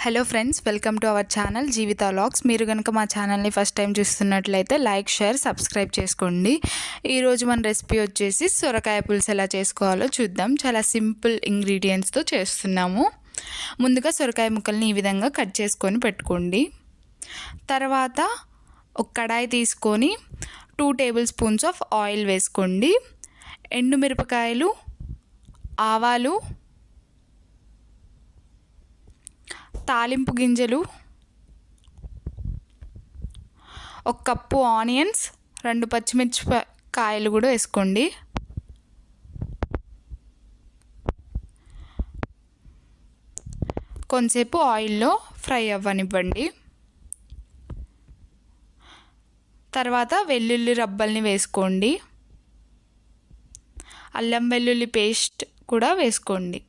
Hello friends, welcome to our channel Jeevitha vlogs. మీరు కనుక మా ఛానల్ని ఫస్ట్ టైం చూస్తున్నట్లయితే లైక్, షేర్, సబ్స్క్రైబ్ చేసుకోండి. ఈరోజు మన రెసిపీ వచ్చేసి సొరకాయ పులుసు ఎలా చేసుకోవాలో చూద్దాం. చాలా సింపుల్ ఇంగ్రీడియంట్స్తో చేస్తున్నాము. ముందుగా సొరకాయ ముక్కల్ని ఈ విధంగా కట్ చేసుకొని పెట్టుకోండి. తర్వాత ఒక కడాయి తీసుకొని 2 టేబుల్ స్పూన్స్ ఆఫ్ ఆయిల్ వేసుకోండి. ఎండుమిరపకాయలు, ఆవాలు, తాలింపు గింజలు, 1 కప్పు ఆనియన్స్, 2 పచ్చిమిర్చికాయలు కూడా వేసుకోండి. కొంచెంసేపు ఆయిల్లో ఫ్రై అవ్వనివ్వండి. తర్వాత వెల్లుల్లి రబ్బల్ని వేసుకోండి. అల్లం వెల్లుల్లి పేస్ట్ కూడా వేసుకోండి.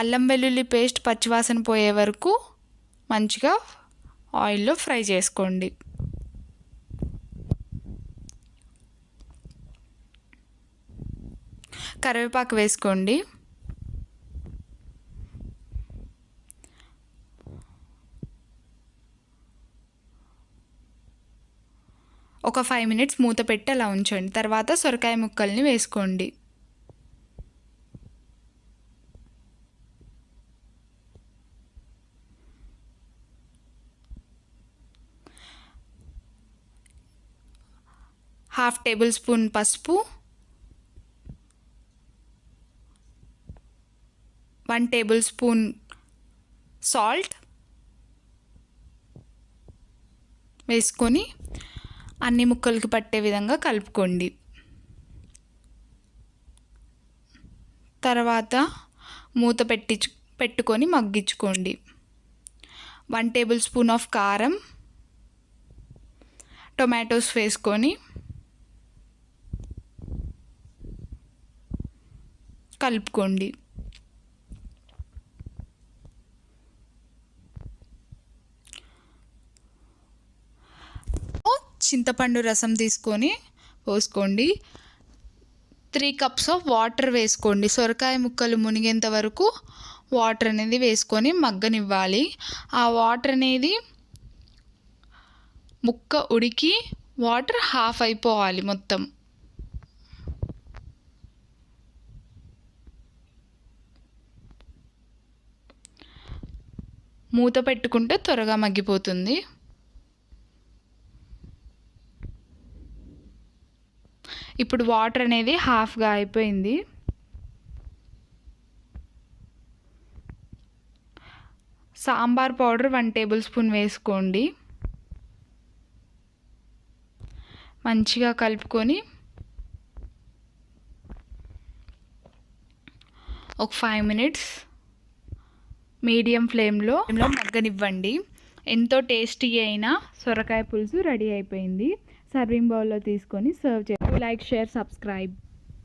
అల్లం వెల్లుల్లి పేస్ట్ పచ్చివాసన పోయే వరకు మంచిగా ఆయిల్లో ఫ్రై చేసుకోండి. కరివేపాకు వేసుకోండి. ఒక 5 మినిట్స్ మూత పెట్టి అలా ఉంచండి. తర్వాత సొరకాయ ముక్కల్ని వేసుకోండి. హాఫ్ టేబుల్ స్పూన్ పసుపు, 1 టేబుల్ స్పూన్ సాల్ట్ వేసుకొని అన్ని ముక్కలకి పట్టే విధంగా కలుపుకోండి. తర్వాత మూత పెట్టుకొని మగ్గించుకోండి. 1 టేబుల్ స్పూన్ ఆఫ్ కారం, టొమాటోస్ వేసుకొని కలుపుకోండి. చింతపండు రసం తీసుకొని పోసుకోండి. 3 కప్స్ ఆఫ్ వాటర్ వేసుకోండి. సొరకాయ ముక్కలు మునిగేంత వరకు వాటర్ అనేది వేసుకొని మగ్గనివ్వాలి. ఆ వాటర్ అనేది ముక్క ఉడికి వాటర్ హాఫ్ అయిపోవాలి మొత్తం. మూత పెట్టుకుంటే త్వరగా మగ్గిపోతుంది. ఇప్పుడు వాటర్ అనేది హాఫ్గా అయిపోయింది. సాంబార్ పౌడర్ 1 టేబుల్ స్పూన్ వేసుకోండి. మంచిగా కలుపుకొని ఒక 5 మినిట్స్ మీడియం ఫ్లేమ్లో మగ్గనివ్వండి. ఎంతో టేస్టీ అయిన సొరకాయ పులుసు రెడీ అయిపోయింది. సర్వింగ్ బౌల్లో తీసుకొని సర్వ్ చేయండి. Like, share, subscribe.